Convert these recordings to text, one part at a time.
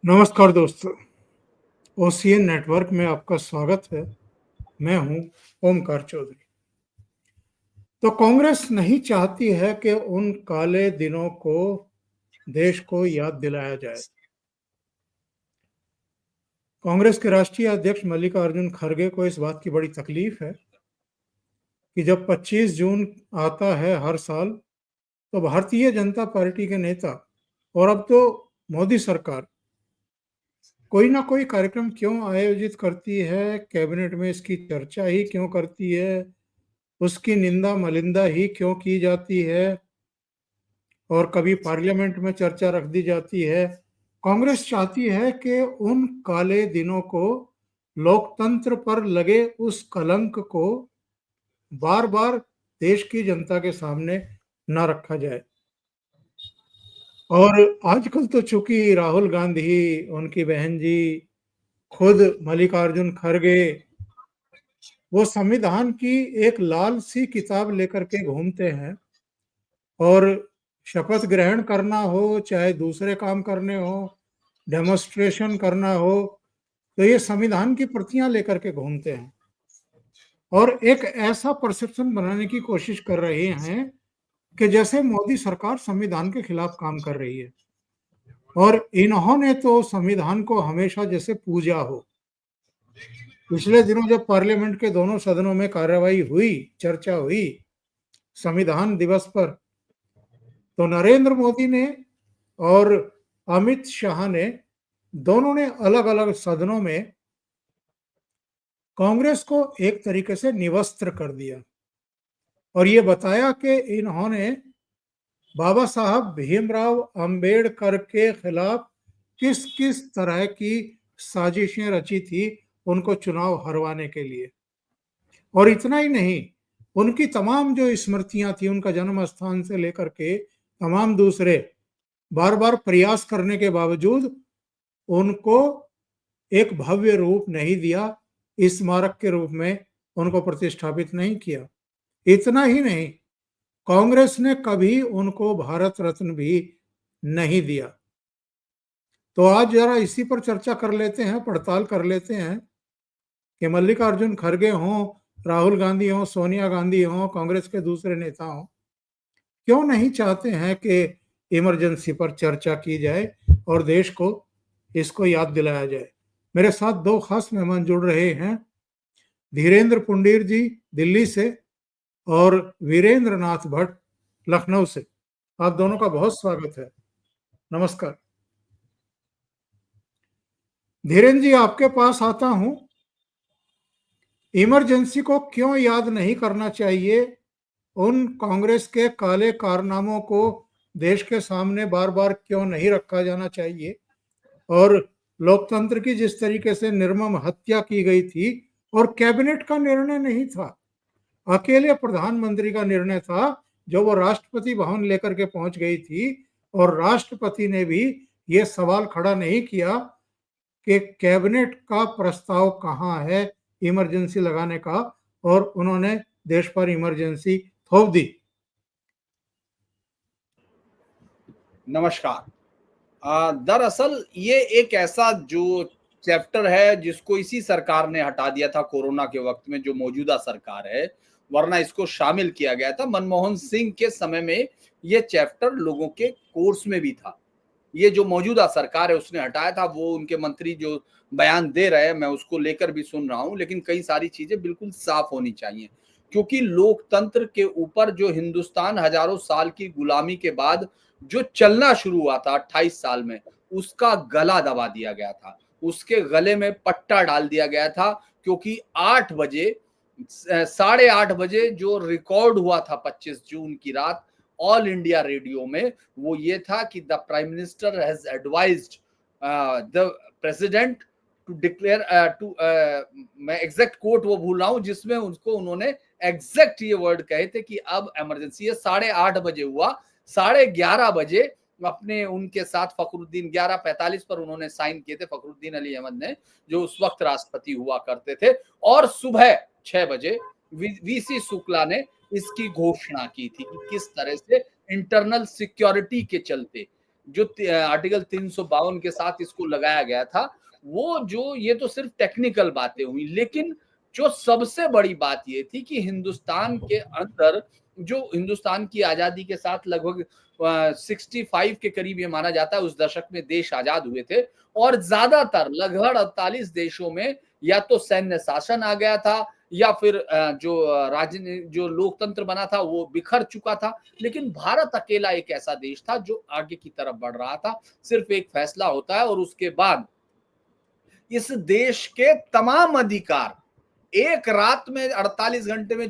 नमस्कार दोस्तों, OCN network में आपका स्वागत है। मैं हूं ओमकार चौधरी। तो कांग्रेस नहीं चाहती है कि उन काले दिनों को देश को याद दिलाया जाए। कांग्रेस के राष्ट्रीय अध्यक्ष मल्लिकार्जुन खड़गे को इस बात की बड़ी तकलीफ है कि जब 25 जून आता है हर साल, तो भारतीय जनता पार्टी के नेता और अब तो मोदी सरकार कोई ना कोई कार्यक्रम क्यों आयोजित करती है, कैबिनेट में इसकी चर्चा ही क्यों करती है, उसकी निंदा मलिंदा ही क्यों की जाती है और कभी पार्लियामेंट में चर्चा रख दी जाती है। कांग्रेस चाहती है कि उन काले दिनों को, लोकतंत्र पर लगे उस कलंक को बार बार देश की जनता के सामने न रखा जाए। और आजकल तो चूंकि राहुल गांधी, उनकी बहन जी, खुद मल्लिकार्जुन खड़गे वो संविधान की एक लाल सी किताब लेकर के घूमते हैं और शपथ ग्रहण करना हो, चाहे दूसरे काम करने हो, डेमोन्स्ट्रेशन करना हो, तो ये संविधान की प्रतियां लेकर के घूमते हैं और एक ऐसा परसेप्शन बनाने की कोशिश कर रहे हैं कि जैसे मोदी सरकार संविधान के खिलाफ काम कर रही है। और इन्होंने तो संविधान को हमेशा जैसे पूजा हो। पिछले दिनों जब पार्लियामेंट के दोनों सदनों में कार्यवाही हुई, चर्चा हुई संविधान दिवस पर, तो नरेंद्र मोदी ने और अमित शाह ने, दोनों ने अलग अलग सदनों में कांग्रेस को एक तरीके से निवस्त्र कर दिया और ये बताया कि इन्होंने बाबा साहब भीमराव अंबेडकर के खिलाफ किस किस तरह की साजिशें रची थी उनको चुनाव हरवाने के लिए। और इतना ही नहीं, उनकी तमाम जो स्मृतियां थी, उनका जन्म स्थान से लेकर के तमाम दूसरे बार बार प्रयास करने के बावजूद उनको एक भव्य रूप नहीं दिया, स्मारक के रूप में उनको प्रतिष्ठापित नहीं किया। इतना ही नहीं, कांग्रेस ने कभी उनको भारत रत्न भी नहीं दिया। तो आज जरा इसी पर चर्चा कर लेते हैं, पड़ताल कर लेते हैं कि मल्लिकार्जुन खड़गे हों, राहुल गांधी हों, सोनिया गांधी हों, कांग्रेस के दूसरे नेता हों, क्यों नहीं चाहते हैं कि इमरजेंसी पर चर्चा की जाए और देश को इसको याद दिलाया जाए। मेरे साथ दो खास मेहमान जुड़ रहे हैं, धीरेन्द्र पुंडीर जी दिल्ली से और वीरेंद्र नाथ भट्ट लखनऊ से। आप दोनों का बहुत स्वागत है। नमस्कार। धीरेन्द्र जी, आपके पास आता हूं। इमरजेंसी को क्यों याद नहीं करना चाहिए? उन कांग्रेस के काले कारनामों को देश के सामने बार बार क्यों नहीं रखा जाना चाहिए? और लोकतंत्र की जिस तरीके से निर्मम हत्या की गई थी, और कैबिनेट का निर्णय नहीं था, अकेले प्रधानमंत्री का निर्णय था, जो वो राष्ट्रपति भवन लेकर के पहुंच गई थी और राष्ट्रपति ने भी ये सवाल खड़ा नहीं किया कि कैबिनेट का प्रस्ताव कहां है इमरजेंसी लगाने का, और उन्होंने देश पर इमरजेंसी थोप दी। नमस्कार। दरअसल ये एक ऐसा जो चैप्टर है जिसको इसी सरकार ने हटा दिया था कोरोना के वक्त में, जो मौजूदा सरकार है, वरना इसको शामिल किया गया था। मनमोहन सिंह के समय में ये चैप्टर लोगों के कोर्स में भी था। ये जो मौजूदा सरकार है उसने हटाया था। वो उनके मंत्री जो बयान दे रहे हैं, मैं उसको लेकर भी सुन रहा हूं, लेकिन कई सारी चीजें बिल्कुल साफ होनी चाहिए, क्योंकि लोकतंत्र के ऊपर जो हिंदुस्तान हजारों साल की गुलामी के बाद जो चलना शुरू हुआ था 28 साल में, उसका गला दबा दिया गया था, उसके गले में पट्टा डाल दिया गया था। क्योंकि 8 बजे, 8:30 बजे जो रिकॉर्ड हुआ था 25 जून की रात ऑल इंडिया रेडियो में, वो ये था कि the prime minister has advised the president to declare to, मैं एग्जैक्ट कोट वो भूल रहा हूं, जिसमें उसको उन्होंने एग्जैक्ट ये वर्ड कहे थे कि अब इमरजेंसी है। 8:30 बजे हुआ, 11:30 बजे अपने उनके साथ फखरुद्दीन 11:45 पर उन्होंने साइन किए थे, फखरुद्दीन अली अहमद ने, जो उस वक्त राष्ट्रपति हुआ करते थे, और सुबह 6 बजे वीसी शुक्ला ने इसकी घोषणा की थी कि किस तरह से इंटरनल सिक्योरिटी के चलते जो आर्टिकल 352 के साथ इसको लगाया गया था, वो जो ये तो सिर्फ टेक्निकल बातें हुई, लेकिन जो सबसे बड़ी बात ये थी कि हिंदुस्तान के अंदर जो हिंदुस्तान की आजादी के साथ लगभग 65 के करीब ये माना जाता है उस दशक में देश आजाद हुए थे, और ज्यादातर लगभग 48 देशों में या तो सैन्य शासन आ गया था या फिर जो लोकतंत्र बना था वो बिखर चुका था। लेकिन भारत अकेला एक ऐसा देश था जो आगे की तरफ बढ़ रहा था। सिर्फ एक फैसला होता है और उसके बाद इस देश के तमाम अधिकार एक रात में 48 घंटे में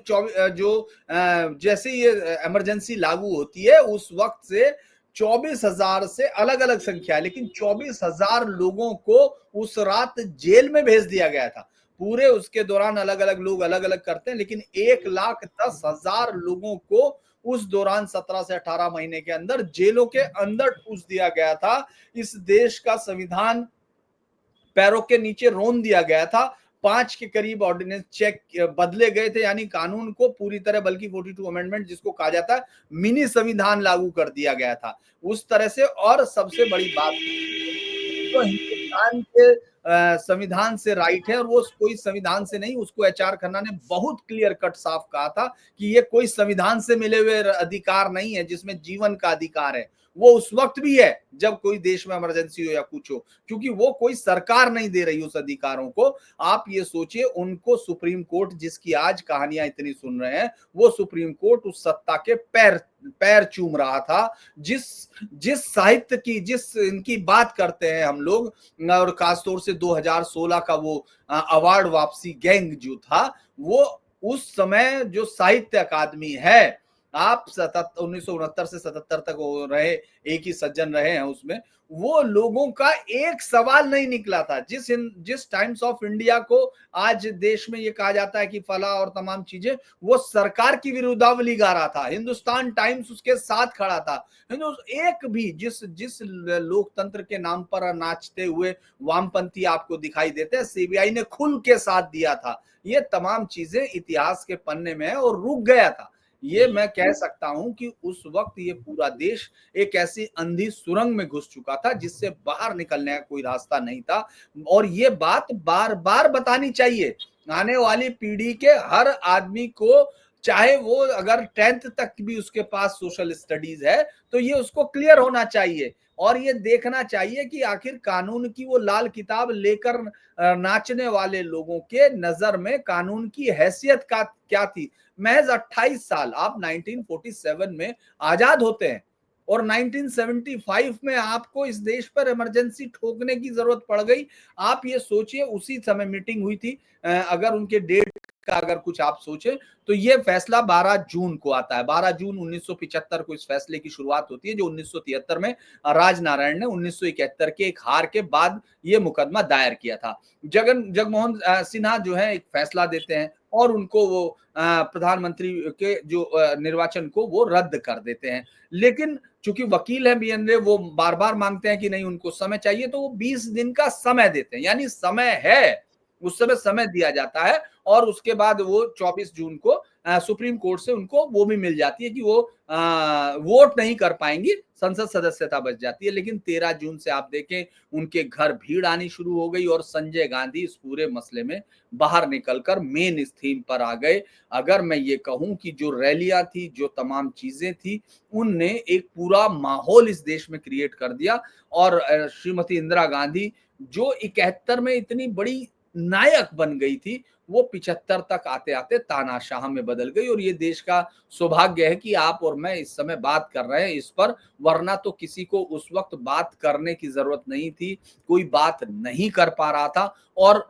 जैसे ये इमरजेंसी लागू होती है उस वक्त से 24,000 से अलग अलग संख्या, लेकिन 24,000 लोगों को उस रात जेल में भेज दिया गया था। पूरे उसके दौरान अलग अलग लोग अलग अलग करते हैं, लेकिन 1,10,000 लोगों को उस दौरान 17 से 18 महीने के अंदर जेलों के अंदर ठूस दिया गया था। इस देश का संविधान पैरों के नीचे रौंद दिया गया था। 5 के करीब ऑर्डिनेंस चेक बदले गए थे, यानी कानून को पूरी तरह, बल्कि 42 अमेंडमेंट जिसको कहा जाता है मिनी संविधान लागू कर दिया गया था उस तरह से। और सबसे बड़ी बात तो हिंदुस्तान के संविधान से राइट है और वो कोई संविधान से नहीं। उसको एचआर खन्ना ने बहुत क्लियर कट साफ कहा था कि ये कोई संविधान से मिले हुए अधिकार नहीं है जिसमें जीवन का अधिकार है। वो उस वक्त भी है जब कोई देश में इमरजेंसी हो या कुछ हो, क्योंकि वो कोई सरकार नहीं दे रही उस अधिकारों को। आप ये सोचिए, उनको सुप्रीम कोर्ट जिसकी आज कहानियां इतनी सुन रहे हैं, वो सुप्रीम कोर्ट उस सत्ता के पैर चूम रहा था। जिस साहित्य की, जिस इनकी बात करते हैं हम लोग, और खासतौर से 2016 का वो अवार्ड वापसी गैंग जो था, वो उस समय जो साहित्य अकादमी है, आप 1969 से 77 तक वो रहे, एक ही सज्जन रहे हैं उसमें, वो लोगों का एक सवाल नहीं निकला था। जिस टाइम्स ऑफ इंडिया को आज देश में ये कहा जाता है कि फला और तमाम चीजें, वो सरकार की विरुद्धावली गा रहा था। हिंदुस्तान टाइम्स उसके साथ खड़ा था। एक भी जिस लोकतंत्र के नाम पर नाचते हुए वामपंथी आपको दिखाई देते हैं, सीबीआई ने खुल के साथ दिया था। ये तमाम चीजें इतिहास के पन्ने में है और रुक गया था। ये मैं कह सकता हूं कि उस वक्त ये पूरा देश एक ऐसी अंधी सुरंग में घुस चुका था जिससे बाहर निकलने का कोई रास्ता नहीं था। और ये बात बार बार बतानी चाहिए आने वाली पीढ़ी के हर आदमी को, चाहे वो अगर 10th तक भी उसके पास सोशल स्टडीज है तो ये उसको क्लियर होना चाहिए और ये देखना चाहिए कि आखिर कानून की वो लाल किताब लेकर नाचने वाले लोगों के नजर में कानून की हैसियत का क्या थी। महज 28 साल, आप 1947 में आजाद होते हैं और 1975 में आपको इस देश पर इमरजेंसी ठोकने की जरूरत पड़ गई। आप ये सोचिए, उसी समय मीटिंग हुई थी। अगर उनके डेट का अगर कुछ आप सोचे तो ये फैसला 12 जून को आता है। 12 जून 1975 को इस फैसले की शुरुआत होती है, जो 1973 में राजनारायण ने 1971 के एक हार के बाद ये मुकदमा दायर किया था। जगमोहन सिन्हा जो है एक फैसला देते हैं और उनको वो प्रधानमंत्री के जो निर्वाचन को वो रद्द कर देते हैं। लेकिन चूंकि वकील है बीएनरे, वो बार बार मांगते हैं कि नहीं उनको समय चाहिए, तो वो 20 दिन का समय देते हैं, यानी समय है, उस समय समय दिया जाता है। और उसके बाद वो 24 जून को सुप्रीम कोर्ट से उनको वो भी मिल जाती है कि वो वोट नहीं कर पाएंगी, संसद सदस्यता बच जाती है। लेकिन 13 जून से आप देखें उनके घर भीड़ आनी शुरू हो गई और संजय गांधी इस पूरे मसले में बाहर निकलकर मेन इस थीम पर आ गए। अगर मैं ये कहूं कि जो रैलियां थी, जो तमाम चीजें थी, उनने एक पूरा माहौल इस देश में क्रिएट कर दिया। और श्रीमती इंदिरा गांधी जो 71 में इतनी बड़ी नायक बन गई थी, वो 75 तक आते आते तानाशाह में बदल गई। और ये देश का सौभाग्य है कि आप और मैं इस समय बात कर रहे हैं इस पर, वरना तो किसी को उस वक्त बात करने की जरूरत नहीं थी, कोई बात नहीं कर पा रहा था। और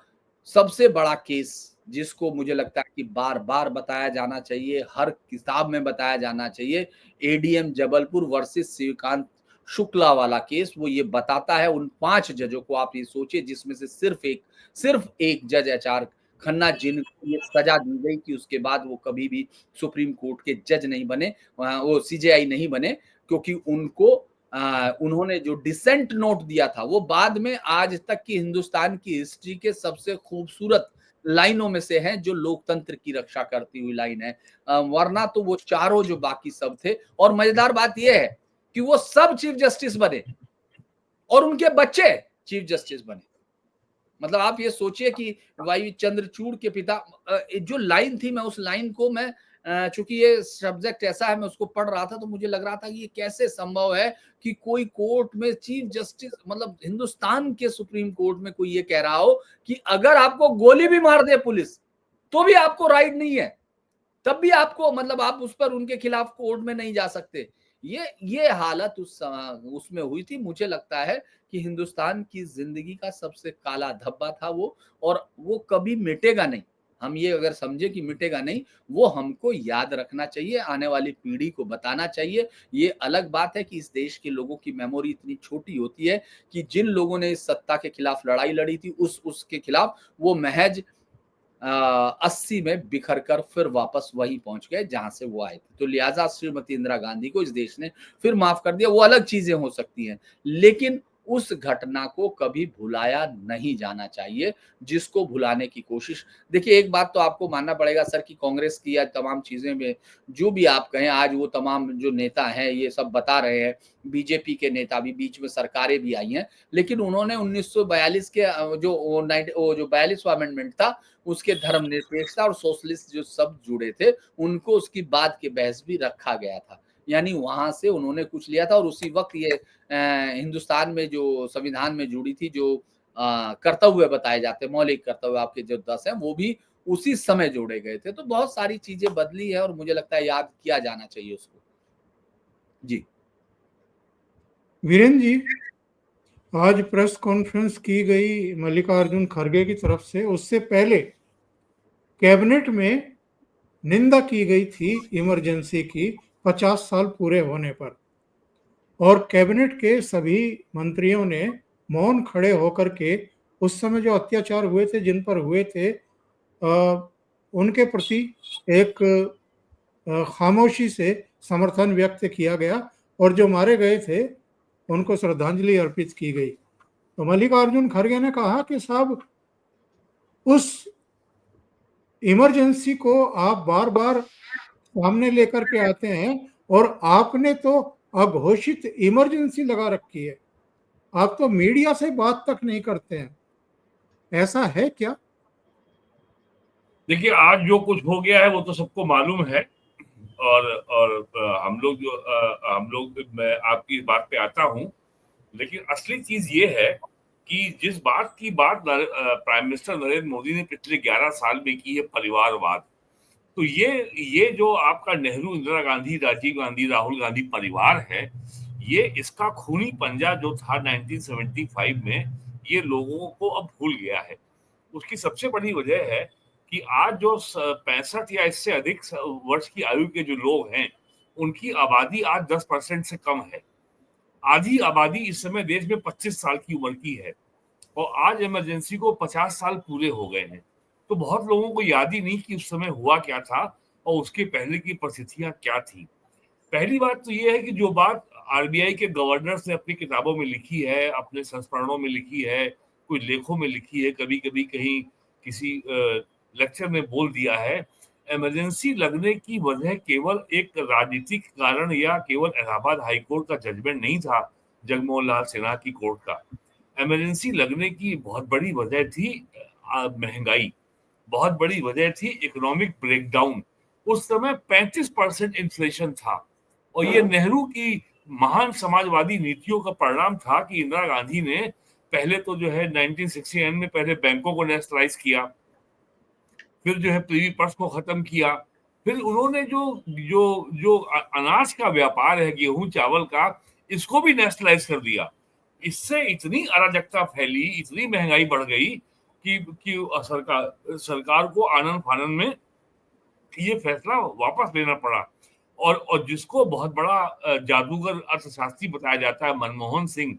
सबसे बड़ा केस जिसको मुझे लगता है कि बार बार बताया जाना चाहिए, हर किताब में बताया जाना चाहिए, एडीएम जबलपुर वर्सेस श्रीकांत शुक्ला वाला केस। वो ये बताता है, उन 5 जजों को आप ये सोचिए जिसमें से सिर्फ एक जज एचआर खन्ना, जिनको ये सजा दी गई कि उसके बाद वो कभी भी सुप्रीम कोर्ट के जज नहीं बने, वो सीजेआई नहीं बने, क्योंकि उन्होंने जो डिसेंट नोट दिया था वो बाद में आज तक की हिंदुस्तान की हिस्ट्री के सबसे खूबसूरत लाइनों में से है, जो लोकतंत्र की रक्षा करती हुई लाइन है। वरना तो वो चारों जो बाकी सब थे। और मजेदार बात यह है कि वो सब चीफ जस्टिस बने और उनके बच्चे चीफ जस्टिस बने। मतलब आप ये सोचिए कि वाई चंद्रचूड़ के पिता, जो लाइन थी, मैं उस लाइन को मैं चूंकि ये सब्जेक्ट ऐसा है, मैं उसको पढ़ रहा था तो मुझे लग रहा था कि ये कैसे संभव है कि कोई कोर्ट में चीफ जस्टिस, मतलब हिंदुस्तान के सुप्रीम कोर्ट में कोई ये कह रहा हो कि अगर आपको गोली भी मार दे पुलिस तो भी आपको राइट नहीं है, तब भी आपको, मतलब आप उस पर उनके खिलाफ कोर्ट में नहीं जा सकते। ये हालत उसमें हुई थी। मुझे लगता है कि हिंदुस्तान की जिंदगी का सबसे काला धब्बा था वो, और वो कभी मिटेगा नहीं। हम ये अगर समझे कि मिटेगा नहीं, वो हमको याद रखना चाहिए, आने वाली पीढ़ी को बताना चाहिए। ये अलग बात है कि इस देश के लोगों की मेमोरी इतनी छोटी होती है कि जिन लोगों ने इस सत्ता के खिलाफ लड़ाई लड़ी थी, उसके खिलाफ, वो महज 80 में बिखर कर फिर वापस वहीं पहुंच गए जहां से वो आए थे। तो लिहाजा श्रीमती इंदिरा गांधी को इस देश ने फिर माफ कर दिया। वो अलग चीजें हो सकती हैं, लेकिन उस घटना को कभी भुलाया नहीं जाना चाहिए, जिसको भुलाने की कोशिश, देखिए एक बात तो आपको मानना पड़ेगा सर कि कांग्रेस की या तमाम चीजें में जो भी आप कहें, आज वो तमाम जो नेता हैं ये सब बता रहे हैं, बीजेपी के नेता भी, बीच में सरकारें भी आई हैं, लेकिन उन्होंने 1942 के जो 42वां अमेंडमेंट था, उसके धर्मनिरपेक्षता और सोशलिस्ट जो सब जुड़े थे, उनको उसकी बाद के बहस भी रखा गया था। यानी वहां से उन्होंने कुछ लिया था, और उसी वक्त ये हिंदुस्तान में जो संविधान में जुड़ी थी, जो कर्तव्य बताए जाते हैं, मौलिक कर्तव्य आपके जो 10 हैं, वो भी उसी समय जोड़े गए थे। तो बहुत सारी चीजें बदली है और मुझे लगता है याद किया जाना चाहिए उसको। जी वीरेंद्र जी, आज प्रेस कॉन्फ्रेंस की गई मल्लिकार्जुन खड़गे की तरफ से, उससे पहले कैबिनेट में निंदा की गई थी इमरजेंसी की 50 साल पूरे होने पर, और कैबिनेट के सभी मंत्रियों ने मौन खड़े होकर के उस समय जो अत्याचार हुए थे, जिन पर हुए थे, उनके प्रति एक खामोशी से समर्थन व्यक्त किया गया, और जो मारे गए थे उनको श्रद्धांजलि अर्पित की गई। तो मल्लिकार्जुन खड़गे ने कहा कि साहब, उस इमरजेंसी को आप बार बार सामने लेकर के आते हैं, और आपने तो अघोषित इमरजेंसी लगा रखी है, आप तो मीडिया से बात तक नहीं करते हैं, ऐसा है क्या? देखिए, आज जो कुछ हो गया है वो तो सबको मालूम है। और हम लोग मैं आपकी बात पे आता हूँ, लेकिन असली चीज ये है कि जिस बात की बात प्राइम मिनिस्टर नरेंद्र मोदी ने पिछले 11 साल में की है, परिवारवाद, तो ये जो आपका नेहरू, इंदिरा गांधी, राजीव गांधी, राहुल गांधी परिवार है, ये इसका खूनी पंजा जो था 1975 में, ये लोगों को अब भूल गया है। उसकी सबसे बड़ी वजह है कि आज जो 65 या इससे अधिक वर्ष की आयु के जो लोग हैं, उनकी आबादी आज 10% से कम है। आधी आबादी इस समय देश में 25 साल की उम्र की है, और आज इमरजेंसी को 50 साल पूरे हो गए हैं। तो बहुत लोगों को याद ही नहीं कि उस समय हुआ क्या था और उसके पहले की परिस्थितियां क्या थी। पहली बात तो ये है कि जो बात आरबीआई के गवर्नर ने अपनी किताबों में लिखी है, अपने संस्मरणों में लिखी है, कोई लेखों में लिखी है, कभी कभी कहीं किसी लेक्चर में बोल दिया है, इमरजेंसी लगने की वजह केवल एक राजनीतिक कारण या केवल इलाहाबाद हाईकोर्ट का जजमेंट नहीं था, जगमोहन लाल सिन्हा की कोर्ट का। इमरजेंसी लगने की बहुत बड़ी वजह थी महंगाई, बहुत बड़ी वजह थी इकोनॉमिक ब्रेकडाउन। उस समय 35% इन्फ्लेशन था, और ये नेहरू की महान समाजवादी नीतियों का परिणाम था कि इंदिरा गांधी ने पहले तो जो है 1969 में पहले बैंकों को नेशनलाइज किया, फिर जो है प्रीवी पर्स को खत्म किया, फिर उन्होंने जो जो जो अनाज का व्यापार है, गेहूं चावल का, इसको भी नेशनलाइज कर दिया। इससे इतनी अराजकता फैली, इतनी महंगाई बढ़ गई कि सरकार को आनन फानन में ये फैसला वापस लेना पड़ा। और जिसको बहुत बड़ा जादूगर अर्थशास्त्री बताया जाता है, मनमोहन सिंह,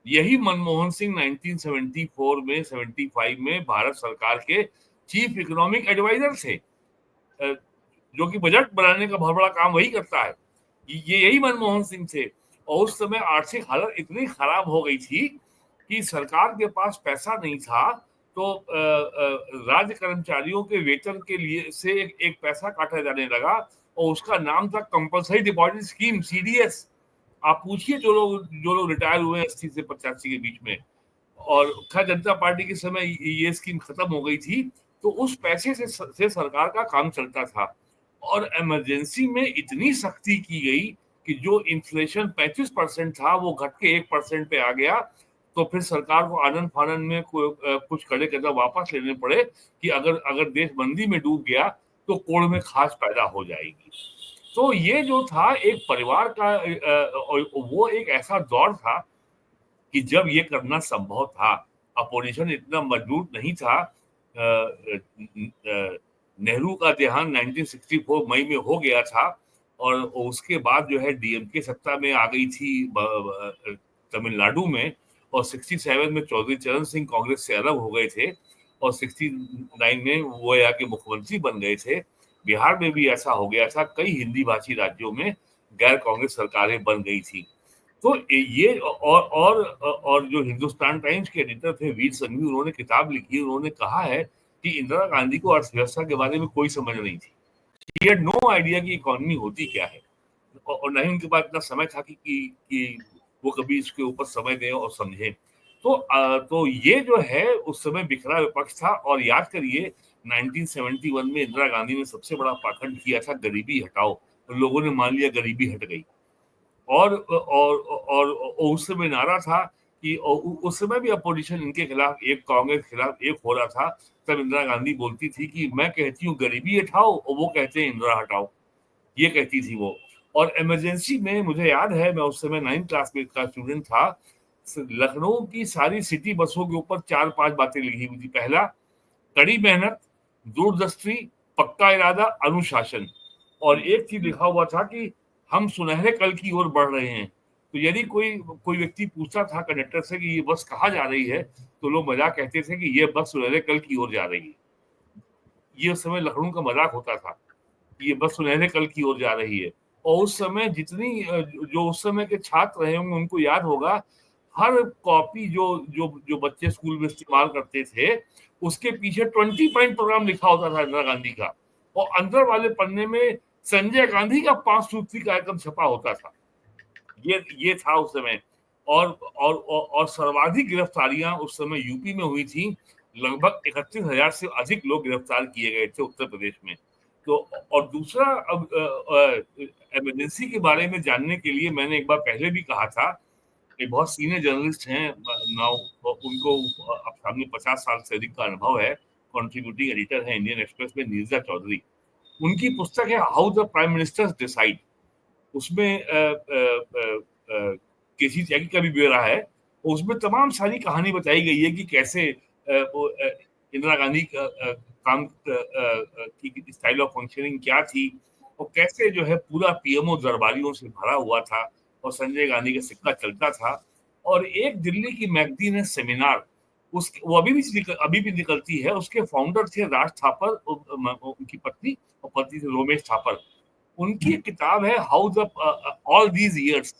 यही मनमोहन सिंह 1974 में 75 में भारत सरकार के चीफ इकोनॉमिक एडवाइजर थे, जो कि बजट बनाने का बहुत बड़ा काम वही करता है। यही मनमोहन सिंह थे। और उस समय आर्थिक हालत इतनी खराब हो गई थी कि सरकार के पास पैसा नहीं था, तो राज्य कर्मचारियों के वेतन के लिए से एक पैसा काटा जाने लगा, और उसका नाम था कंपल्सरी डिपॉजिट स्कीम, सीडीएस। आप पूछिए जो लोग रिटायर हुए हैं 80 से 85 के बीच में। और खैर जनता पार्टी के समय ये स्कीम खत्म हो गई थी, तो उस पैसे से सरकार का काम चलता था। और इमरजेंसी में इतनी सख्ती की गई कि जो इन्फ्लेशन 35% था वो घट के 1% पे आ गया। तो फिर सरकार को आनंद फानन में कुछ कड़े कदम वापस लेने पड़े कि अगर देश मंदी में डूब गया तो कोड़ में खास पैदा हो जाएगी। तो ये जो था एक परिवार का वो एक ऐसा दौर था कि जब ये करना संभव था, अपोजिशन इतना मजबूत नहीं था। नेहरू का देहांत 1964 मई में हो गया था और उसके बाद जो है डीएमके सत्ता में आ गई थी तमिलनाडु में, और 67 में चौधरी चरण सिंह कांग्रेस से अलग हो गए थे और 69 में वो यहाँ के मुख्यमंत्री बन गए थे। बिहार में भी ऐसा हो गया था, कई हिंदी भाषी राज्यों में गैर कांग्रेस सरकारें बन गई थी। तो ये और जो हिंदुस्तान टाइम्स के एडिटर थे वीर संघवी, उन्होंने किताब लिखी, उन्होंने कहा है कि इंदिरा गांधी को अर्थव्यवस्था के बारे में कोई समझ नहीं थी। He had no idea कि इकोनॉमी होती क्या है, और न ही उनके पास इतना समय था कि वो कभी इसके ऊपर समय दें और समझें। तो ये जो है उस समय बिखरा विपक्ष था। और याद करिए 1971 में इंदिरा गांधी ने सबसे बड़ा पाखंड किया था, गरीबी हटाओ। तो लोगों ने मान लिया गरीबी हट गई। और उस समय नारा था कि उस समय भी अपोजिशन इनके खिलाफ, एक कांग्रेस के खिलाफ एक हो रहा था। तब इंदिरा गांधी बोलती थी कि मैं कहती हूँ गरीबी हटाओ और वो कहते हैं इंदिरा हटाओ, ये कहती थी वो। और इमरजेंसी में मुझे याद है, मैं उस समय 9th क्लास में का स्टूडेंट था, लखनऊ की सारी सिटी बसों के ऊपर 4-5 बातें लिखी हुई थी। पहला, कड़ी मेहनत, दूरदृष्टि, पक्का इरादा, अनुशासन। और एक चीज लिखा हुआ था कि हम सुनहरे कल की ओर बढ़ रहे हैं। तो यदि कोई व्यक्ति पूछता था कंडक्टर से कि ये बस कहाँ जा रही है, तो लोग मजाक कहते थे कि ये बस सुनहरे कल की ओर जा रही है। ये उस समय लखनऊ का मजाक होता था, ये बस सुनहरे कल की ओर जा रही है। और उस समय जितनी जो उस समय के छात्र रहे होंगे उनको याद होगा, हर कॉपी जो बच्चे स्कूल में इस्तेमाल करते थे उसके पीछे 20 पॉइंट प्रोग्राम लिखा होता था इंदिरा गांधी का, और अंदर वाले पन्ने में संजय गांधी का 5 सूत्री कार्यक्रम छपा होता था। ये था उस समय। और सर्वाधिक गिरफ्तारियां उस समय यूपी में हुई थी। लगभग 31,000 से अधिक लोग गिरफ्तार किए गए थे उत्तर प्रदेश में। तो और दूसरा, अब इमरजेंसी के बारे में जानने के लिए मैंने एक बार पहले भी कहा था, एक बहुत सीनियर जर्नलिस्ट हैं नाउ, उनको अब सामने 50 साल से अधिक का अनुभव है, कंट्रीब्यूटिंग एडिटर है इंडियन एक्सप्रेस में, नीरजा चौधरी। उनकी पुस्तक है how the prime ministers decide. उसमें केसी त्यागी का भी ब्यौरा है। उसमें तमाम सारी कहानी बताई गई है कि कैसे इंदिरा गांधी का काम की स्टाइल ऑफ फंक्शनिंग क्या थी, और कैसे जो है पूरा पीएमओ दरबारियों से भरा हुआ था और संजय गांधी का सिक्का चलता था। और एक दिल्ली की मैगजीन है सेमिनार, वो अभी भी निकलती है। उसके फाउंडर थे राज थापर, उनकी पत्नी, और पत्नी थे रोमेश थापर। उनकी एक किताब है how the all these years.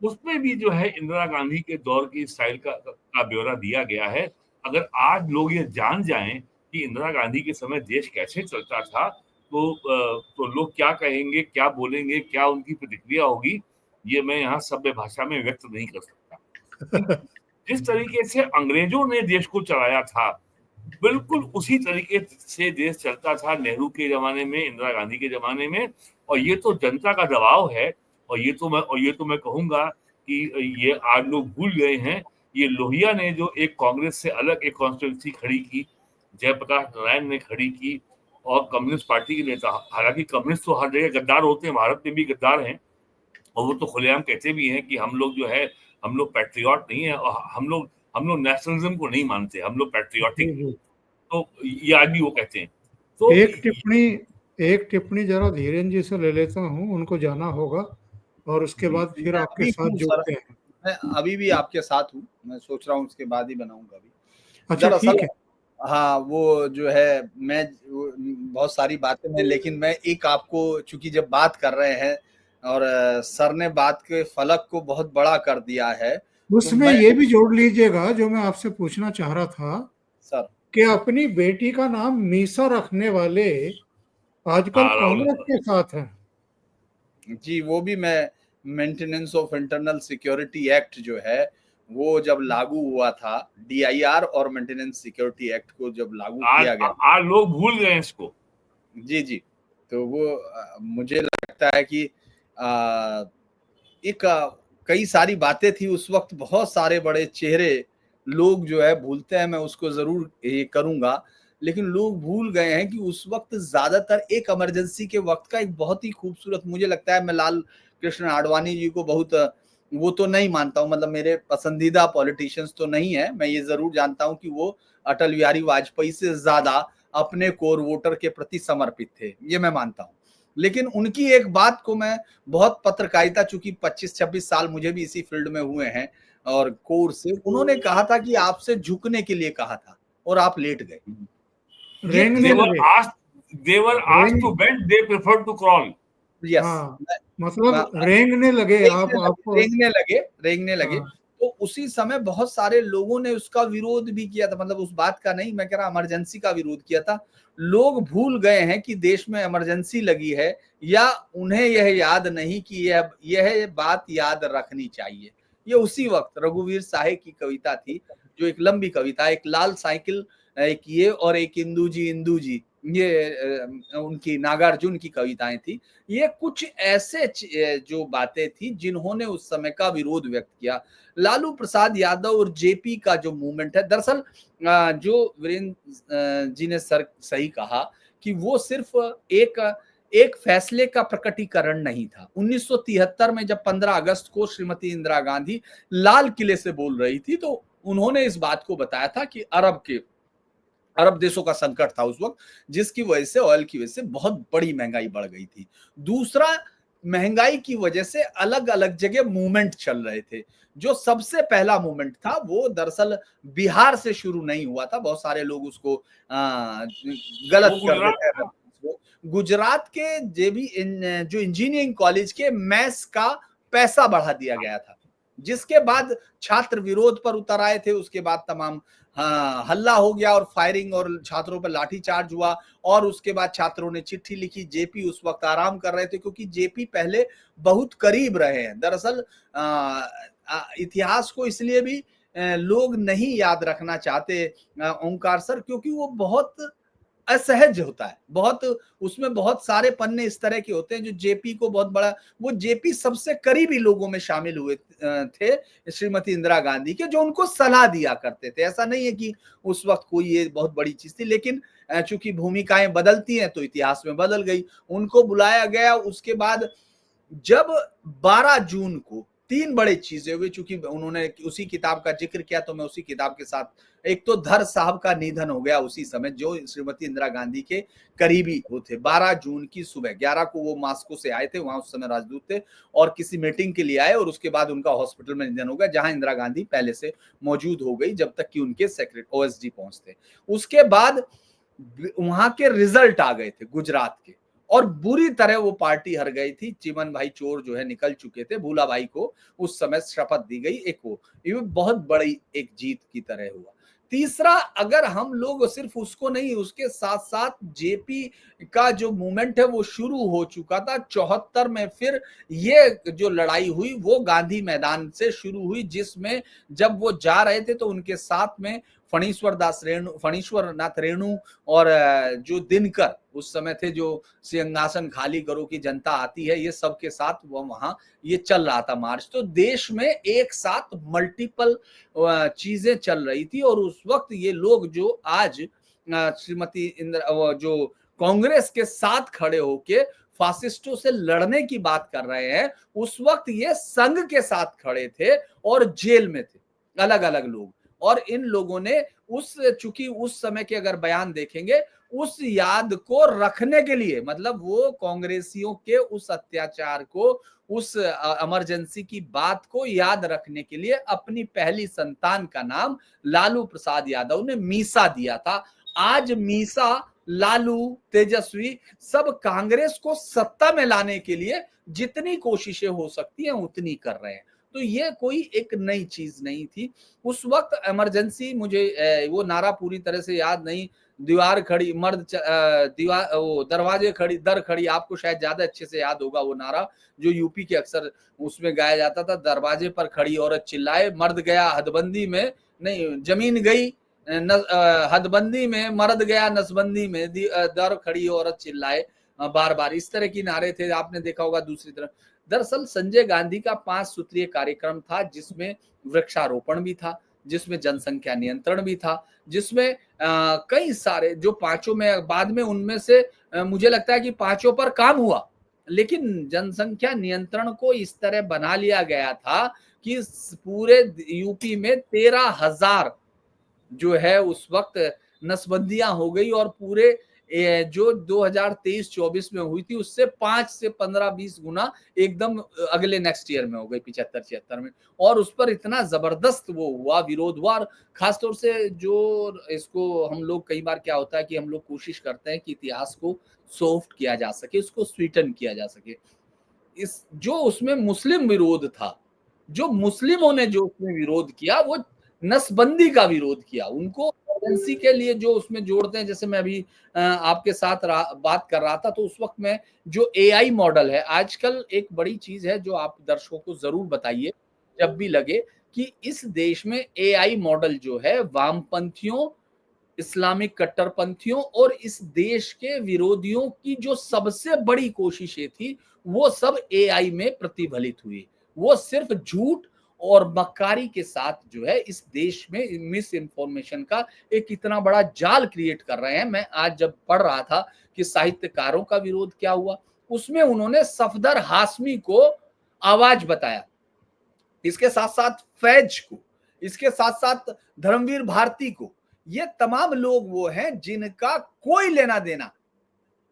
उसमें भी जो है इंदिरा गांधी के दौर की स्टाइल का ब्यौरा दिया गया है। अगर आज लोग ये जान जाएं कि इंदिरा गांधी के समय देश कैसे चलता था, तो लोग क्या कहेंगे, क्या बोलेंगे, क्या उनकी प्रतिक्रिया होगी, ये मैं यहाँ सभ्य भाषा में व्यक्त नहीं कर सकता। जिस तरीके से अंग्रेजों ने देश को चलाया था, बिल्कुल उसी तरीके से देश चलता था नेहरू के जमाने में, इंदिरा गांधी के जमाने में। और ये तो जनता का दबाव है। और ये तो मैं कहूंगा कि ये आज लोग भूल गए हैं। ये लोहिया ने जो एक कांग्रेस से अलग एक कॉन्स्टिट्यूंसी खड़ी की, जयप्रकाश नारायण ने खड़ी की, और कम्युनिस्ट पार्टी के नेता, हालांकि कम्युनिस्ट तो हर जगह गद्दार होते हैं, भारत में भी गद्दार हैं, और वो तो खुलेआम कहते भी हैं कि हम लोग जो है, हम लोग पैट्रियट नहीं है, और हम लोग नेशनलिज्म को नहीं मानते, हम लोग पैट्रियटिक। तो ये आज भी वो कहते हैं। तो एक टिप्पणी जरा धीरेन जी से ले लेता हूँ, उनको जाना होगा, और उसके बाद फिर आपके साथ जुड़ते हैं। मैं अभी भी आपके साथ हूँ, मैं सोच रहा हूँ उसके बाद ही बनाऊंगा अभी। अच्छा, ठीक है। हाँ, वो जो है, मैं बहुत सारी बातें हैं, लेकिन मैं एक आपको, चूंकि जब बात कर रहे हैं और सर ने बात के फलक को बहुत बड़ा कर दिया है, उसमें तो ये भी जोड़ लीजिएगा जो मैं आपसे पूछना चाह रहा था सर, कि अपनी बेटी का नाम मीसा रखने वाले आजकल कांग्रेस के साथ हैं। जी, वो भी मैं maintenance of internal security act जो है वो जब लागू हुआ था, DIR और मेंटेनेंस सिक्योरिटी एक्ट को जब लागू किया गया, आज लोग भूल गए इसको। जी जी, तो वो मुझे लगता है कि एक कई सारी बातें थी उस वक्त, बहुत सारे बड़े चेहरे लोग जो है भूलते हैं, मैं उसको जरूर ये करूंगा, लेकिन लोग भूल गए हैं कि उस वक्त ज्यादातर एक इमरजेंसी के वक्त का एक बहुत ही खूबसूरत, मुझे लगता है, मैं लाल कृष्ण आडवाणी जी को बहुत वो तो नहीं मानता हूं, मतलब मेरे पसंदीदा पॉलिटिशियंस तो नहीं है, मैं ये जरूर जानता हूं कि वो अटल बिहारी वाजपेयी से ज्यादा अपने कोर वोटर के प्रति समर्पित थे, ये मैं मानता हूं। लेकिन उनकी एक बात को मैं बहुत पत्रकारिता, चूंकि 25-26 साल मुझे भी इसी फील्ड में हुए हैं और कोर से, उन्होंने कहा था कि आपसे झुकने के लिए कहा था और आप लेट गए। रेंगने लगे, they were asked to bend, they preferred to crawl. Yes, हाँ, मतलब रेंगने लगे, आप आपको रेंगने लगे। हाँ। तो उसी समय बहुत सारे लोगों ने उसका विरोध भी किया था, मतलब उस बात का नहीं, मैं कह रहा इमरजेंसी का विरोध किया था। लोग भूल गए हैं कि देश में इमरजेंसी लगी है, या उन्हें यह याद नहीं कि यह बात याद रखनी चाहिए। ये उसी वक्त रघुवीर साहे की कविता थी, जो एक लंबी कविता, एक लाल साइकिल, एक ये और एक इंदू जी, ये उनकी नागार्जुन की कविताएं थी। ये कुछ ऐसे जो बातें थी जिन्होंने उस समय का विरोध व्यक्त किया। लालू प्रसाद यादव और जेपी का जो मूवमेंट है, दरअसल जो वीरेंद्र जी ने सही कहा कि वो सिर्फ एक फैसले का प्रकटीकरण नहीं था। 1973 में जब 15 अगस्त को श्रीमती इंदिरा गांधी लाल किले से बोल रही थी, तो उन्होंने इस बात को बताया था कि अरब देशों का संकट था उस वक्त, जिसकी वजह से, ऑयल की वजह से बहुत बड़ी महंगाई बढ़ गई थी। दूसरा, महंगाई की वजह से अलग अलग जगह मूवमेंट चल रहे थे। जो सबसे पहला मूवमेंट था वो दरअसल बिहार से शुरू नहीं हुआ था, बहुत सारे लोग उसको गलत कर देते हैं। गुजरात के जो इंजीनियरिंग कॉलेज के मैथ्स का पैसा बढ़ा दिया गया था, जिसके बाद छात्र विरोध पर उतर आए थे। उसके बाद तमाम हल्ला हो गया और फायरिंग और छात्रों पर लाठीचार्ज हुआ, और उसके बाद छात्रों ने चिट्ठी लिखी। जेपी उस वक्त आराम कर रहे थे, क्योंकि जेपी पहले बहुत करीब रहे हैं। दरअसल इतिहास को इसलिए भी लोग नहीं याद रखना चाहते ओंकार सर, क्योंकि वो बहुत असहज होता है, बहुत उसमें बहुत सारे पन्ने इस तरह के होते हैं जो जेपी को बहुत बड़ा, वो जेपी सबसे करीबी लोगों में शामिल हुए थे श्रीमती इंदिरा गांधी के, जो उनको सलाह दिया करते थे। ऐसा नहीं है कि उस वक्त कोई ये बहुत बड़ी चीज थी, लेकिन चूंकि भूमिकाएं बदलती हैं तो इतिहास में बदल गई। उनको बुलाया गया। उसके बाद जब 12 जून को 3 बड़े चीजें हुई, चूंकि उन्होंने उसी किताब का जिक्र किया तो मैं उसी किताब के साथ, एक तो धर साहब का निधन हो गया उसी समय, जो श्रीमती इंदिरा गांधी के करीबी वो थे। 12 जून की सुबह 11 को वो मास्को से आए थे, वहां उस समय राजदूत थे, और किसी मीटिंग के लिए आए, और उसके बाद उनका हॉस्पिटल में निधन हो गया, जहां इंदिरा गांधी पहले से मौजूद हो गई जब तक कि उनके सेक्रेटरी OSD पहुंचते। उसके बाद वहां के रिजल्ट आ गए थे गुजरात के, और बुरी तरह वो पार्टी हार गई थी। चिमन भाई चोर जो है निकल चुके थे, भूला भाई को उस समय शपथ दी गई। ये बहुत बड़ी एक जीत की तरह हुआ। तीसरा, अगर हम लोग सिर्फ उसको नहीं, उसके साथ साथ जेपी का जो मूवमेंट है वो शुरू हो चुका था 74 में। फिर ये जो लड़ाई हुई वो गांधी मैदान से शुरू हुई, जिसमें जब वो जा रहे थे तो उनके साथ में फणीश्वर नाथ रेणु और जो दिनकर उस समय थे, जो सिंहासन खाली करो की जनता आती है, ये सब के साथ वो वहां ये चल रहा था मार्च। तो देश में एक साथ मल्टीपल चीजें चल रही थी, और उस वक्त ये लोग जो आज श्रीमती इंदिरा जो कांग्रेस के साथ खड़े होके फासिस्टों से लड़ने की बात कर रहे हैं, उस वक्त ये संघ के साथ खड़े थे और जेल में थे अलग अलग लोग। और इन लोगों ने चूंकि उस समय के अगर बयान देखेंगे, उस याद को रखने के लिए, मतलब वो कांग्रेसियों के उस अत्याचार को, उस इमरजेंसी की बात को याद रखने के लिए अपनी पहली संतान का नाम लालू प्रसाद यादव ने मीसा दिया था। आज मीसा, लालू, तेजस्वी सब कांग्रेस को सत्ता में लाने के लिए जितनी कोशिशें हो सकती हैं उतनी कर रहे हैं। तो ये कोई एक नई चीज नहीं थी। उस वक्त इमरजेंसी, मुझे वो नारा पूरी तरह से याद नहीं, दीवार खड़ी दीवार, वो दरवाजे खड़ी दर खड़ी, आपको शायद ज्यादा अच्छे से याद होगा वो नारा जो यूपी के अक्सर उसमें गाया जाता था। दरवाजे पर खड़ी औरत चिल्लाए, मर्द गया हदबंदी में, नहीं जमीन गई हदबंदी में, मर्द गया नसबंदी में, दर खड़ी औरत चिल्लाए बार बार। इस तरह की नारे थे, आपने देखा होगा। दूसरी तरफ दरअसल संजय गांधी का 5 सूत्रीय कार्यक्रम था, जिसमें वृक्षारोपण भी था, जिसमें जनसंख्या नियंत्रण भी था, जिसमें कई सारे जो पांचों में बाद में उनमें से मुझे लगता है कि पांचों पर काम हुआ, लेकिन जनसंख्या नियंत्रण को इस तरह बना लिया गया था कि पूरे यूपी में 13,000 जो है उस वक्त नसबंदियां हो गई, और पूरे जो 2023-24 में हुई थी उससे 5 से 15-20 गुना एकदम अगले नेक्स्ट ईयर में हो गई, 75-76 में। और उस पर इतना जबरदस्त वो हुआ, विरोध हुआ। और खासतौर से जो इसको हम लोग, कई बार क्या होता है कि हम लोग कोशिश करते हैं कि इतिहास को सॉफ्ट किया जा सके, उसको स्वीटन किया जा सके। इस जो उसमें मुस्लिम विरोध था, जो मुस्लिमों ने जो उसमें विरोध किया, वो नसबंदी का विरोध किया। उनको इमरजेंसी के लिए जो उसमें जोड़ते हैं, जैसे मैं अभी आपके साथ बात कर रहा था, तो उस वक्त में जो एआई मॉडल है, आजकल एक बड़ी चीज है जो आप दर्शकों को जरूर बताइए जब भी लगे, कि इस देश में एआई मॉडल जो है वामपंथियों, इस्लामिक कट्टरपंथियों और इस देश के विरोधियों की जो सबसे बड़ी कोशिशें थी, वो सब एआई में प्रतिफलित हुई। वो सिर्फ झूठ और मक्कारी के साथ जो है इस देश में मिस इन्फॉर्मेशन का एक इतना बड़ा जाल क्रिएट कर रहे हैं। मैं आज जब पढ़ रहा था कि साहित्यकारों का विरोध क्या हुआ, उसमें उन्होंने सफदर हाशमी को आवाज बताया, इसके साथ साथ फैज को, इसके साथ साथ धर्मवीर भारती को। ये तमाम लोग वो हैं जिनका कोई लेना देना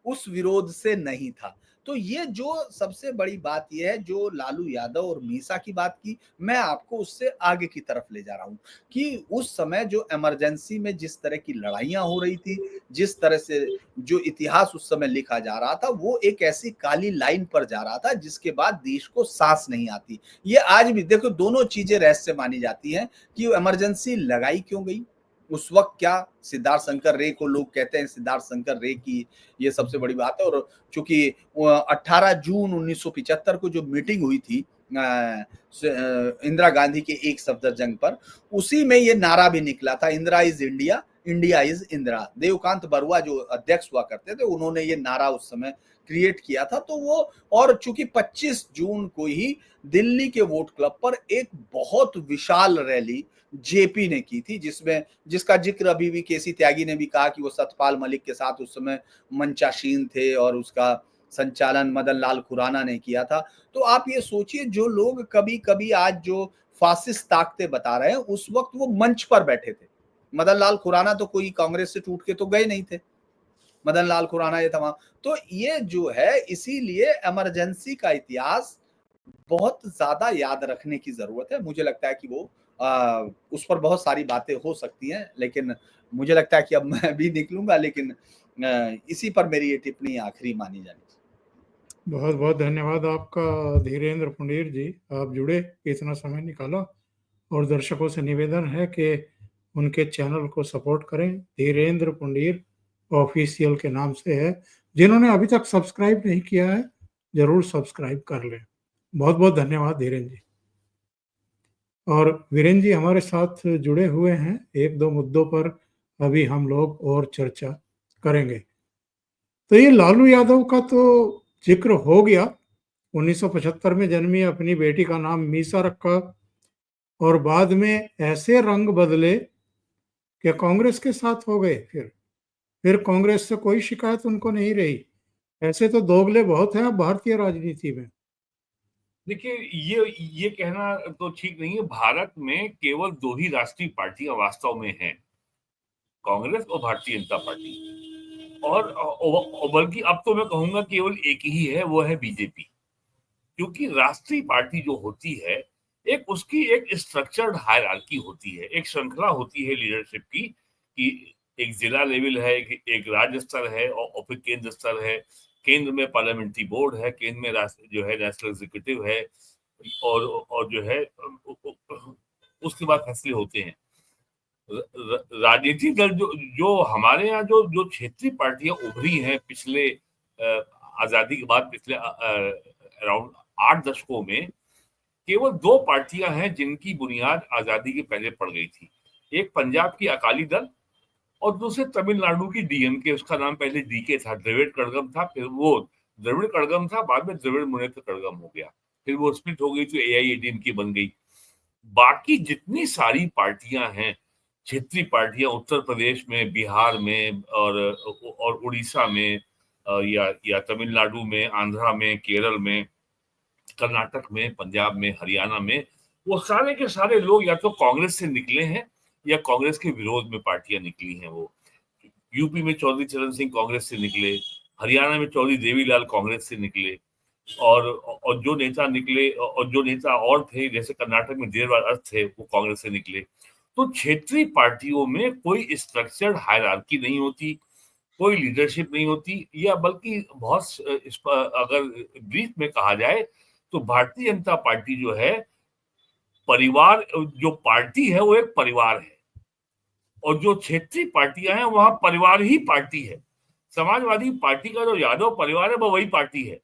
उस विरोध से नहीं था। तो ये जो सबसे बड़ी बात ये है, जो लालू यादव और मीसा की बात की, मैं आपको उससे आगे की तरफ ले जा रहा हूं कि उस समय जो इमरजेंसी में जिस तरह की लड़ाइयां हो रही थी, जिस तरह से जो इतिहास उस समय लिखा जा रहा था, वो एक ऐसी काली लाइन पर जा रहा था जिसके बाद देश को सांस नहीं आती। ये आज भी देखो, दोनों चीजें रहस्य मानी जाती हैं कि इमरजेंसी लगाई क्यों गई उस वक्त। क्या सिद्धार्थ शंकर रे को लोग कहते हैं सिद्धार्थ शंकर रे की, ये सबसे बड़ी बात है। और चूंकि 18 जून 1975 को जो मीटिंग हुई थी इंदिरा गांधी के एक सफदरजंग पर, उसी में ये नारा भी निकला था, Indira is India, India is Indira. Devkant Barua जो अध्यक्ष हुआ करते थे, उन्होंने ये नारा उस समय क्रिएट किया था। तो वो, और चूंकि 25 जून को ही दिल्ली के वोट क्लब पर एक बहुत विशाल रैली जेपी ने की थी, जिसका जिक्र अभी भी केसी त्यागी ने भी कहा कि वो सतपाल मलिक के साथ उस समय मंचाशीन थे और उसका संचालन मदन लाल खुराना ने किया था। तो आप ये सोचिए, जो लोग कभी कभी आज जो फासिस्ट ताकतें बता रहे हैं, उस वक्त वो मंच पर बैठे थे। मदन लाल खुराना तो कोई कांग्रेस से टूट के तो गए नहीं थे, मदन लाल खुराना ये तमाम। तो ये जो है, इसीलिए इमरजेंसी का इतिहास बहुत ज्यादा याद रखने की जरूरत है। मुझे लगता है कि वो उस पर बहुत सारी बातें हो सकती हैं, लेकिन मुझे लगता है कि अब मैं भी निकलूंगा, लेकिन इसी पर मेरी ये टिप्पणी आखिरी मानी जानी चाहिए। बहुत बहुत धन्यवाद आपका धीरेन्द्र पुंडीर जी, आप जुड़े, इतना समय निकाला। और दर्शकों से निवेदन है कि उनके चैनल को सपोर्ट करें, धीरेन्द्र पुंडीर ऑफिशियल के नाम से है। जिन्होंने अभी तक सब्सक्राइब नहीं किया है, जरूर सब्सक्राइब कर लें। बहुत बहुत धन्यवाद धीरेन्द्र जी। और वीरेंद्र जी हमारे साथ जुड़े हुए हैं, एक दो मुद्दों पर अभी हम लोग और चर्चा करेंगे। तो ये लालू यादव का तो जिक्र हो गया, 1975 में जन्मी, अपनी बेटी का नाम मीसा रखा, और बाद में ऐसे रंग बदले कि कांग्रेस के साथ हो गए। फिर कांग्रेस से कोई शिकायत उनको नहीं रही। ऐसे तो दोगले बहुत हैं भारतीय राजनीति में। देखिए, ये कहना तो ठीक नहीं है। भारत में केवल 2 ही राष्ट्रीय पार्टियां वास्तव में हैं, कांग्रेस और भारतीय जनता पार्टी। और बल्कि अब तो मैं कहूंगा केवल एक ही है, वो है बीजेपी। क्योंकि राष्ट्रीय पार्टी जो होती है, एक उसकी एक स्ट्रक्चर्ड हायरार्की होती है, एक श्रृंखला होती है लीडरशिप की, कि एक जिला लेवल है, एक राज्य स्तर है, और फिर केंद्र स्तर है। केंद्र में पार्लियामेंट्री बोर्ड है, केंद्र में जो है नेशनल एग्जीक्यूटिव है, और जो है उसके बाद फैसले होते हैं। राजनीतिक दल जो जो हमारे यहाँ जो जो क्षेत्रीय पार्टियां उभरी हैं पिछले आजादी के बाद पिछले अराउंड 8 दशकों में, केवल 2 पार्टियां हैं जिनकी बुनियाद आजादी के पहले पड़ गई थी। एक पंजाब की अकाली दल और दूसरे तमिलनाडु की डीएमके, उसका नाम पहले डीके था, द्रविड़ कड़गम था, फिर वो द्रविड़ कड़गम था, बाद में द्रविड़ मुनेत्र कड़गम हो गया, फिर वो स्प्लिट हो गई तो एआईएडीएमके बन गई। बाकी जितनी सारी पार्टियां हैं, क्षेत्रीय पार्टियां उत्तर प्रदेश में, बिहार में और उड़ीसा में या तमिलनाडु में, आंध्रा में, केरल में, कर्नाटक में, पंजाब में, हरियाणा में, वो सारे के सारे लोग या तो कांग्रेस से निकले हैं या कांग्रेस के विरोध में पार्टियां निकली हैं। वो यूपी में चौधरी चरण सिंह कांग्रेस से निकले, हरियाणा में चौधरी देवीलाल कांग्रेस से निकले, और जो नेता निकले और जो नेता और थे, जैसे कर्नाटक में देवराज अर्थ थे, वो कांग्रेस से निकले। तो क्षेत्रीय पार्टियों में कोई स्ट्रक्चर्ड हायरार्की नहीं होती, कोई लीडरशिप नहीं होती, या बल्कि बहुत अगर ब्रीफ में कहा जाए तो भारतीय जनता पार्टी जो है परिवार, जो पार्टी है वो एक परिवार है, और जो क्षेत्रीय पार्टियां हैं वहां परिवार ही पार्टी है। समाजवादी पार्टी का जो यादव परिवार है वो वही पार्टी है,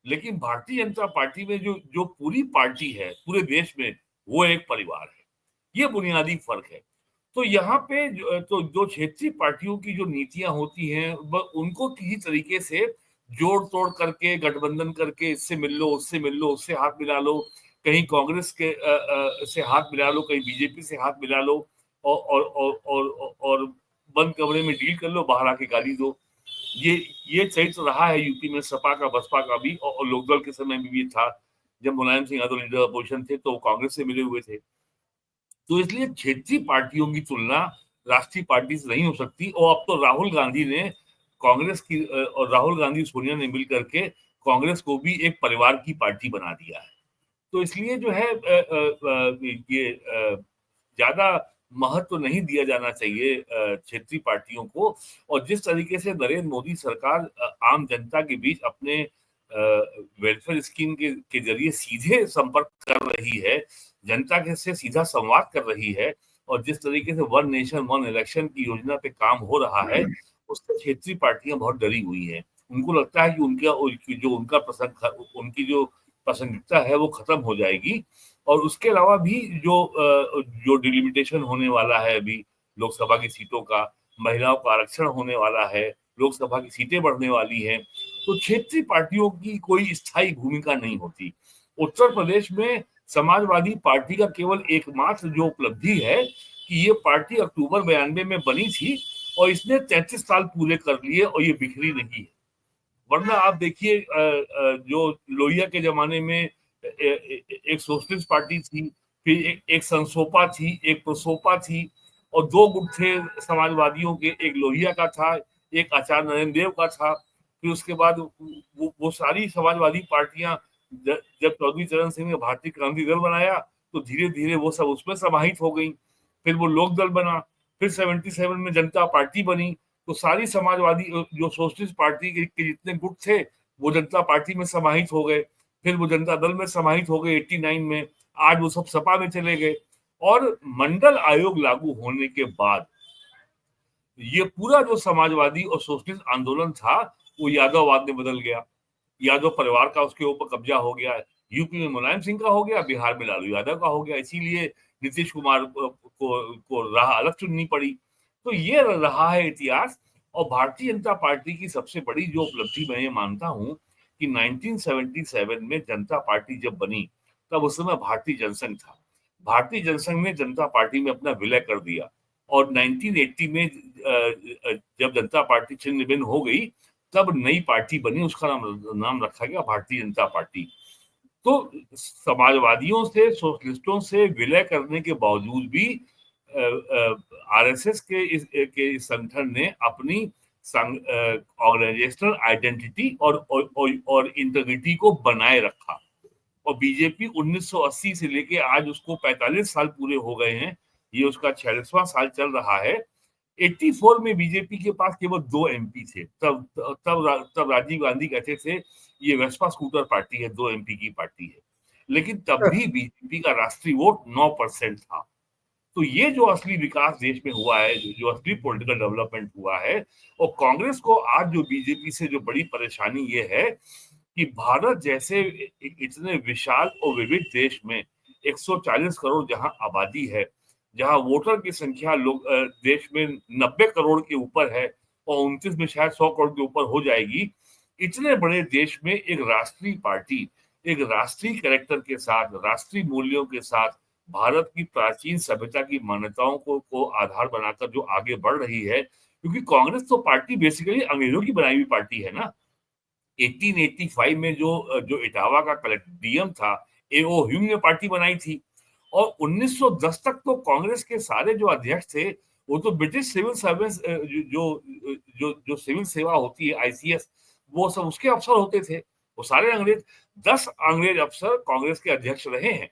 लेकिन भारतीय जनता पार्टी में जो जो पूरी पार्टी है पूरे देश में, वो एक परिवार है। ये बुनियादी फर्क है। तो यहाँ पे जो क्षेत्रीय पार्टियों की जो नीतियां होती हैं उनको किसी तरीके से जोड़ तोड़ करके, गठबंधन करके, इससे मिल लो, उससे मिल लो, उससे हाथ मिला लो, कहीं कांग्रेस के से हाथ मिला लो, कहीं बीजेपी से हाथ मिला लो, और बंद कमरे में डील कर लो, बाहर आके गाली दो। ये चरित्र रहा है यूपी में सपा का, बसपा का भी, और लोकदल के समय में भी था। जब मुलायम सिंह यादव लीडर अपोजिशन थे तो कांग्रेस से मिले हुए थे। तो इसलिए क्षेत्रीय पार्टियों की तुलना राष्ट्रीय पार्टी से नहीं हो सकती। और अब तो राहुल गांधी ने कांग्रेस की और राहुल गांधी सोनिया ने मिलकर के कांग्रेस को भी एक परिवार की पार्टी बना दिया है। तो इसलिए जो है ये ज्यादा महत्व नहीं दिया जाना चाहिए क्षेत्रीय पार्टियों को। और जिस तरीके से नरेंद्र मोदी सरकार आम जनता के बीच अपने वेलफेयर स्कीम के जरिए सीधे संपर्क कर रही है, जनता के से सीधा संवाद कर रही है, और जिस तरीके से वन नेशन वन इलेक्शन की योजना पे काम हो रहा है, उससे क्षेत्रीय पार्टियां बहुत डरी हुई हैं। उनको लगता है कि उनकी जो पसंदीदा है वो खत्म हो जाएगी। और उसके अलावा भी जो डिलिमिटेशन होने वाला है अभी लोकसभा की सीटों का, महिलाओं का आरक्षण होने वाला है, लोकसभा की सीटें बढ़ने वाली हैं, तो क्षेत्रीय पार्टियों की कोई स्थायी भूमिका नहीं होती। उत्तर प्रदेश में समाजवादी पार्टी का केवल एकमात्र जो उपलब्धि है कि ये पार्टी अक्टूबर 92 में बनी थी और इसने 33 साल पूरे कर लिए और ये बिखरी नहीं है। वरना आप देखिए जो लोहिया के जमाने में एक सोशलिस्ट पार्टी थी, फिर एक संसोपा थी, एक प्रसोपा थी, और 2 गुट थे समाजवादियों के, एक लोहिया का था, एक आचार्य नरेंद्र देव का था। फिर उसके बाद वो सारी समाजवादी पार्टियां, जब चौधरी चरण सिंह ने भारतीय क्रांति दल बनाया तो धीरे धीरे वो सब उसमें समाहित हो गई। फिर वो लोक दल बना, फिर 77 में जनता पार्टी बनी। तो सारी समाजवादी जो सोशलिस्ट पार्टी के जितने गुट थे वो जनता पार्टी में समाहित हो गए, फिर वो जनता दल में समाहित हो गए 89 में, आज वो सब सपा में चले गए। और मंडल आयोग लागू होने के बाद ये पूरा जो समाजवादी और सोशलिस्ट आंदोलन था वो यादववाद में बदल गया। यादव परिवार का उसके ऊपर कब्जा हो गया। यूपी में मुलायम सिंह का हो गया, बिहार में लालू यादव का हो गया। इसीलिए नीतीश कुमार को राह अलग चुननी पड़ी। तो ये रहा है इतिहास। और भारतीय जनता पार्टी की सबसे बड़ी जो उपलब्धि मैं ये मानता हूं कि 1977 में जनता पार्टी जब बनी तब उस समय भारतीय जनसंघ था। भारतीय जनसंघ ने जनता पार्टी में अपना विलय कर दिया, और 1980 में जब जनता पार्टी छिन्न भिन्न हो गई तब नई पार्टी बनी, उसका नाम रखा गया भारतीय जनता पार्टी। तो समाजवादियों से, सोशलिस्टों से विलय करने के बावजूद भी आरएसएस के संगठन ने अपनी ऑर्गेनाइजेशनल आइडेंटिटी और इंटीग्रिटी को बनाए रखा। और बीजेपी 1980 से लेके आज उसको 45 साल पूरे हो गए हैं, ये उसका 46वां साल चल रहा है। 84 में बीजेपी के पास केवल 2 एमपी थे। तब राजीव गांधी कहते थे ये वेस्पा स्कूटर पार्टी है, 2 एमपी की पार्टी है। लेकिन तब भी बीजेपी का राष्ट्रीय वोट 9% था। तो ये जो असली विकास देश में हुआ है, जो असली पॉलिटिकल डेवलपमेंट हुआ है, और कांग्रेस को आज जो बीजेपी से जो बड़ी परेशानी ये है कि भारत जैसे इतने विशाल और विविध देश में 140 करोड़ जहां आबादी है, जहां वोटर की संख्या लोग देश में 90 करोड़ के ऊपर है और 29 में शायद 100 करोड़ के ऊपर हो जाएगी, इतने बड़े देश में एक राष्ट्रीय पार्टी एक राष्ट्रीय कैरेक्टर के साथ, राष्ट्रीय मूल्यों के साथ, भारत की प्राचीन सभ्यता की मान्यताओं को आधार बनाकर जो आगे बढ़ रही है, क्योंकि कांग्रेस तो पार्टी बेसिकली अंग्रेजों की बनाई हुई पार्टी है ना। 1885 में जो इटावा का कलेक्टियम था, एओ ह्यूम ने पार्टी बनाई थी, और 1910 तक तो कांग्रेस के सारे जो अध्यक्ष थे वो तो ब्रिटिश सिविल सर्विस जो सिविल सेवा होती है, आईसीएस, वो सब उसके अफसर होते थे। वो सारे अंग्रेज 10 अंग्रेज अफसर कांग्रेस के अध्यक्ष रहे हैं।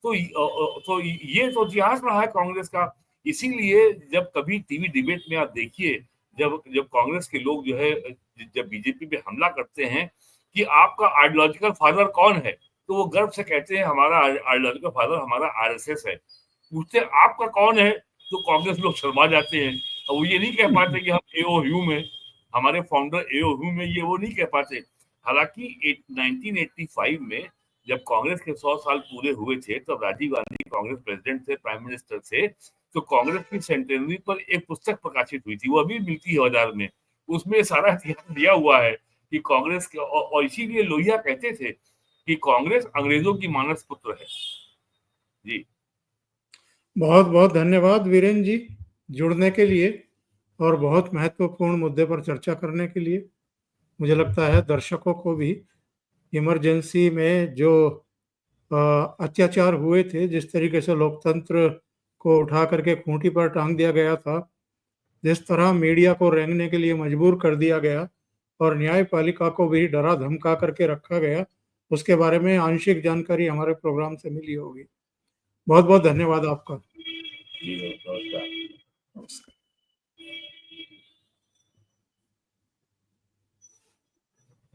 तो ये तो इतिहास रहा है कांग्रेस का। इसीलिए जब कभी टीवी डिबेट में आप देखिए, जब कांग्रेस के लोग जो है जब बीजेपी पे हमला करते हैं कि आपका आइडियोलॉजिकल फादर कौन है, तो वो गर्व से कहते हैं हमारा आइडियोलॉजिकल फादर हमारा आरएसएस है। पूछते हैं आपका कौन है, तो कांग्रेस लोग शर्मा जाते हैं और वो ये नहीं कह पाते कि हम एओ ह्यूम है, हमारे फाउंडर एओ ह्यूम है, ये वो नहीं कह पाते। हालांकि 1985 में जब कांग्रेस के 100 साल पूरे हुए थे, तब राजीव गांधी कांग्रेस प्रेसिडेंट थे, प्राइम मिनिस्टर थे, तो कांग्रेस की सेंटेनरी पर एक पुस्तक प्रकाशित हुई थी, वो अभी मिलती है बाजार में। उसमें सारा इतिहास दिया हुआ है कि कांग्रेस के, और इसीलिए लोहिया कहते थे कि कांग्रेस अंग्रेजों की मानस पुत्र है। जी बहुत बहुत धन्यवाद वीरेन जी जुड़ने के लिए और बहुत महत्वपूर्ण मुद्दे पर चर्चा करने के लिए। मुझे लगता है दर्शकों को भी इमरजेंसी में जो अत्याचार हुए थे, जिस तरीके से लोकतंत्र को उठा करके खूंटी पर टांग दिया गया था, जिस तरह मीडिया को रेंगने के लिए मजबूर कर दिया गया और न्यायपालिका को भी डरा धमका करके रखा गया, उसके बारे में आंशिक जानकारी हमारे प्रोग्राम से मिली होगी। बहुत बहुत धन्यवाद आपका। जी नमस्कार।